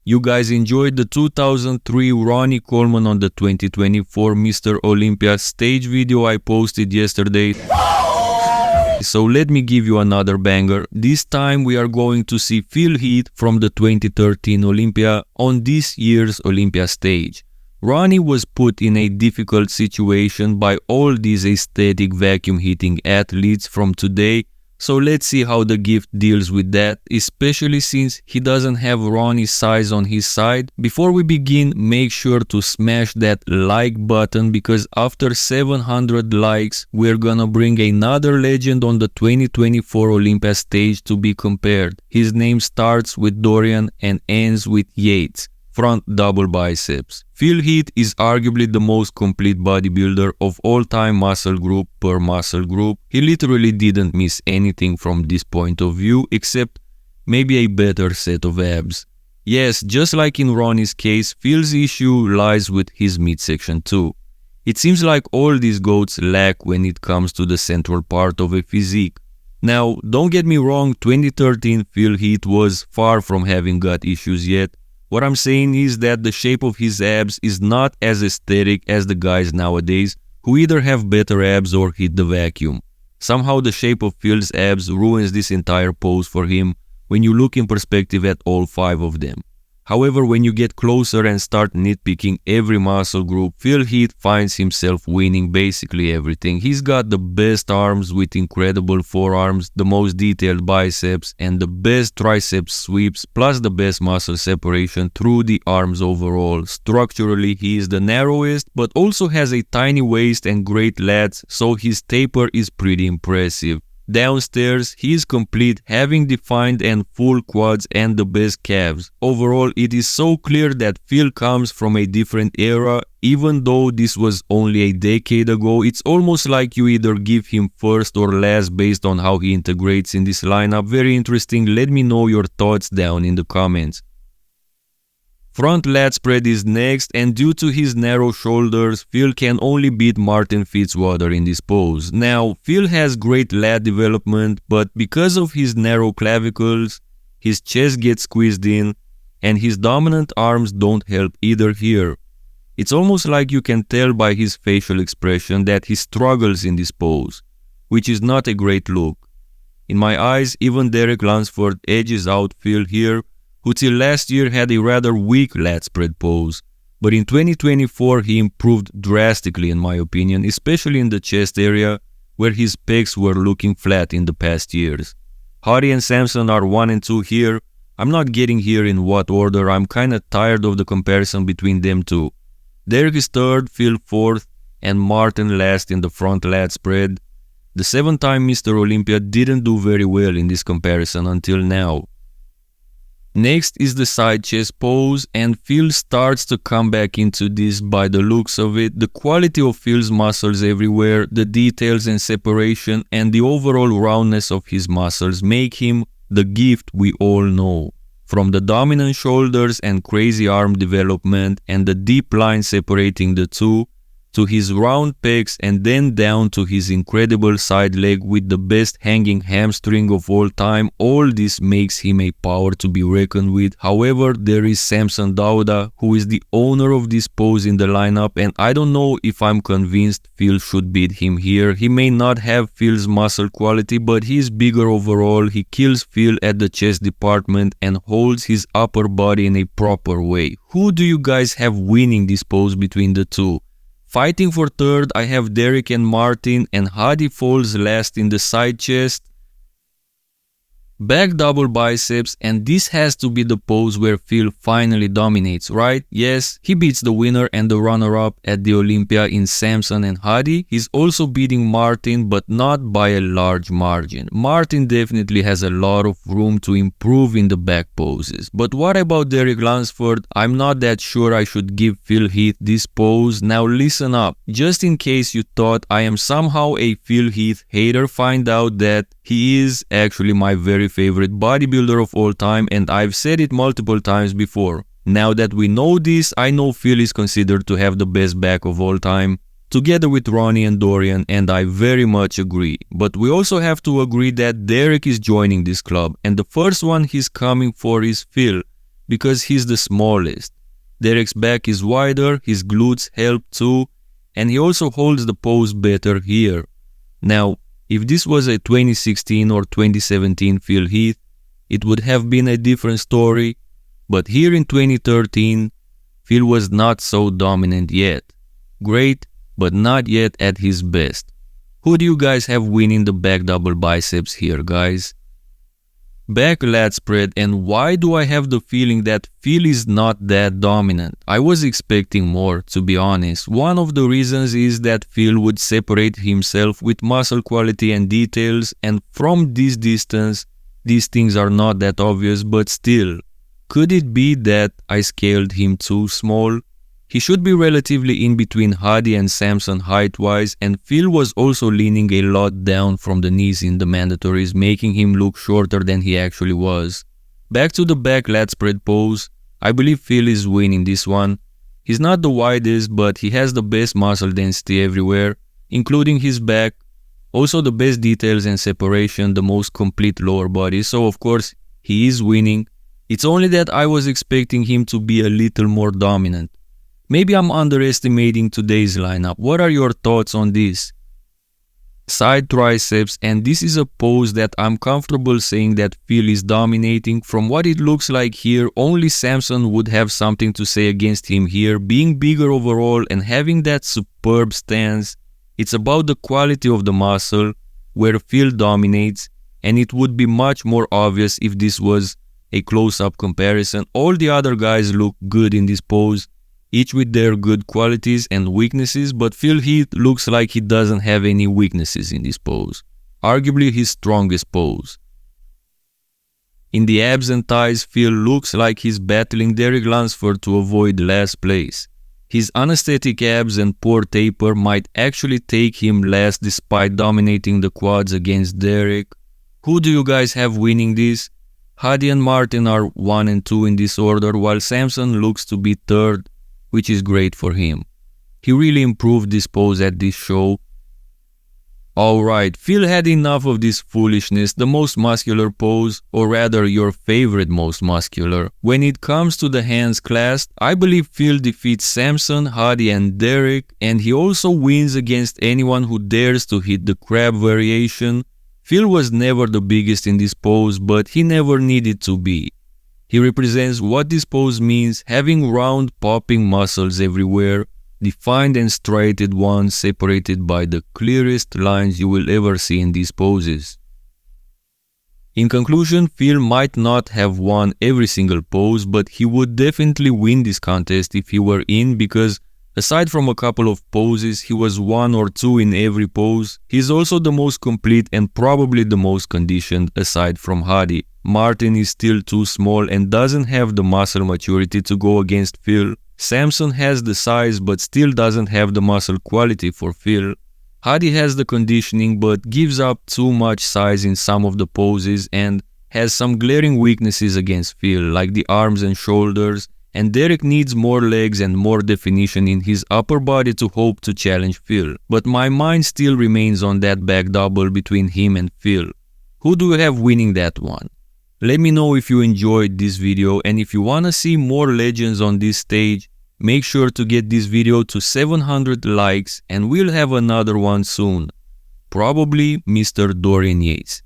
You guys enjoyed the 2003 Ronnie Coleman on the 2024 Mr. Olympia stage video I posted yesterday. So let me give you another banger. This time we are going to see Heath from the 2013 Olympia on this year's Olympia stage. Ronnie was put in a difficult situation by all these aesthetic vacuum hitting athletes from today. So let's see how the gift deals with that, especially since he doesn't have Ronnie's size on his side. Before we begin, make sure to smash that like button, because after 700 likes, we're gonna bring another legend on the 2024 Olympia stage to be compared. His name starts with Dorian and ends with Yates. Front double biceps. Heath is arguably the most complete bodybuilder of all time muscle group per muscle group. He literally didn't miss anything from this point of view except maybe a better set of abs. Yes, just like in Ronnie's case, Phil's issue lies with his midsection too. It seems like all these goats lack when it comes to the central part of a physique. Now, don't get me wrong, 2013 Heath was far from having gut issues yet. What I'm saying is that the shape of his abs is not as aesthetic as the guys nowadays who either have better abs or hit the vacuum. Somehow the shape of Phil's abs ruins this entire pose for him when you look in perspective at all 5 of them. However, when you get closer and start nitpicking every muscle group, Heath finds himself winning basically everything. He's got the best arms with incredible forearms, the most detailed biceps, and the best tricep sweeps, plus the best muscle separation through the arms overall. Structurally, he is the narrowest, but also has a tiny waist and great lats, so his taper is pretty impressive. Downstairs, he is complete, having defined and full quads and the best calves. Overall, it is so clear that Phil comes from a different era. Even though this was only a decade ago, it's almost like you either give him first or last based on how he integrates in this lineup. Very interesting. Let me know your thoughts down in the comments. Front lat spread is next, and due to his narrow shoulders, Phil can only beat Martin Fitzwater in this pose. Now, Phil has great lat development, but because of his narrow clavicles, his chest gets squeezed in, and his dominant arms don't help either here. It's almost like you can tell by his facial expression that he struggles in this pose, which is not a great look. In my eyes, even Derek Lunsford edges out Phil here, who till last year had a rather weak lat spread pose, but in 2024 he improved drastically in my opinion, especially in the chest area where his pecs were looking flat in the past years. Hadi and Samson are 1 and 2 here. I'm not getting here in what order, I'm kinda tired of the comparison between them two. Derek is 3rd, Phil 4th, and Martin last in the front lat spread. The 7-time Mr. Olympia didn't do very well in this comparison until now. Next is the side chest pose, and Phil starts to come back into this by the looks of it. The quality of Phil's muscles everywhere, the details and separation, and the overall roundness of his muscles make him the gift we all know. From the dominant shoulders and crazy arm development and the deep line separating the two, to his round pecs, and then down to his incredible side leg with the best hanging hamstring of all time. All this makes him a power to be reckoned with. However, there is Samson Dauda, who is the owner of this pose in the lineup, and I don't know if I'm convinced Phil should beat him here. He may not have Phil's muscle quality, but he's bigger overall. He kills Phil at the chest department and holds his upper body in a proper way. Who do you guys have winning this pose between the two? Fighting for 3rd, I have Derek and Martin, and Hadi falls last in the side chest. Back double biceps, and this has to be the pose where Phil finally dominates, right? Yes, he beats the winner and the runner-up at the Olympia in Samson and Hadi. He's also beating Martin, but not by a large margin. Martin definitely has a lot of room to improve in the back poses. But what about Derek Lunsford? I'm not that sure I should give Heath this pose. Now listen up. Just in case you thought I am somehow a Heath hater, find out that he is actually my very favorite bodybuilder of all time, and I've said it multiple times before. Now that we know this, I know Phil is considered to have the best back of all time, together with Ronnie and Dorian, and I very much agree. But we also have to agree that Derek is joining this club, and the first one he's coming for is Phil. because he's the smallest. Derek's back is wider, his glutes help too, and he also holds the pose better here. Now, if this was a 2016 or 2017 Phil Heath, it would have been a different story, but here in 2013, Phil was not so dominant yet. Great, but not yet at his best. Who do you guys have winning the back double biceps here, guys? Back lat spread, and why do I have the feeling that Phil is not that dominant? I was expecting more, to be honest. One of the reasons is that Phil would separate himself with muscle quality and details, and from this distance, these things are not that obvious, but still. Could it be that I scaled him too small? He should be relatively in between Hadi and Samson height-wise, and Phil was also leaning a lot down from the knees in the mandatories, making him look shorter than he actually was. Back to the back lat spread pose, I believe Phil is winning this one. He's not the widest, but he has the best muscle density everywhere, including his back, also the best details and separation, the most complete lower body, so of course he is winning. It's only that I was expecting him to be a little more dominant. Maybe I'm underestimating today's lineup. What are your thoughts on this? Side triceps, and this is a pose that I'm comfortable saying that Phil is dominating. From what it looks like here, only Samson would have something to say against him here. Being bigger overall and having that superb stance, it's about the quality of the muscle where Phil dominates, and it would be much more obvious if this was a close-up comparison. All the other guys look good in this pose, each with their good qualities and weaknesses, but Phil Heath looks like he doesn't have any weaknesses in this pose. Arguably his strongest pose. In the abs and thighs, Phil looks like he's battling Derek Lunsford to avoid last place. His unaesthetic abs and poor taper might actually take him last despite dominating the quads against Derek. Who do you guys have winning this? Hadi and Martin are 1 and 2 in this order, while Samson looks to be third, which is great for him. He really improved this pose at this show. Alright, Phil had enough of this foolishness, the most muscular pose, or rather your favorite most muscular. When it comes to the hands clasped, I believe Phil defeats Samson, Hadi and Derek, and he also wins against anyone who dares to hit the crab variation. Phil was never the biggest in this pose, but he never needed to be. He represents what this pose means, having round popping muscles everywhere, defined and striated ones separated by the clearest lines you will ever see in these poses. In conclusion, Phil might not have won every single pose, but he would definitely win this contest if he were in, because aside from a couple of poses, he was 1 or 2 in every pose. He's also the most complete and probably the most conditioned aside from Hadi. Martin is still too small and doesn't have the muscle maturity to go against Phil. Samson has the size but still doesn't have the muscle quality for Phil. Hadi has the conditioning but gives up too much size in some of the poses and has some glaring weaknesses against Phil, like the arms and shoulders, and Derek needs more legs and more definition in his upper body to hope to challenge Phil. But my mind still remains on that back double between him and Phil. Who do you have winning that one? Let me know if you enjoyed this video, and if you wanna see more legends on this stage, make sure to get this video to 700 likes and we'll have another one soon. Probably Mr. Dorian Yates.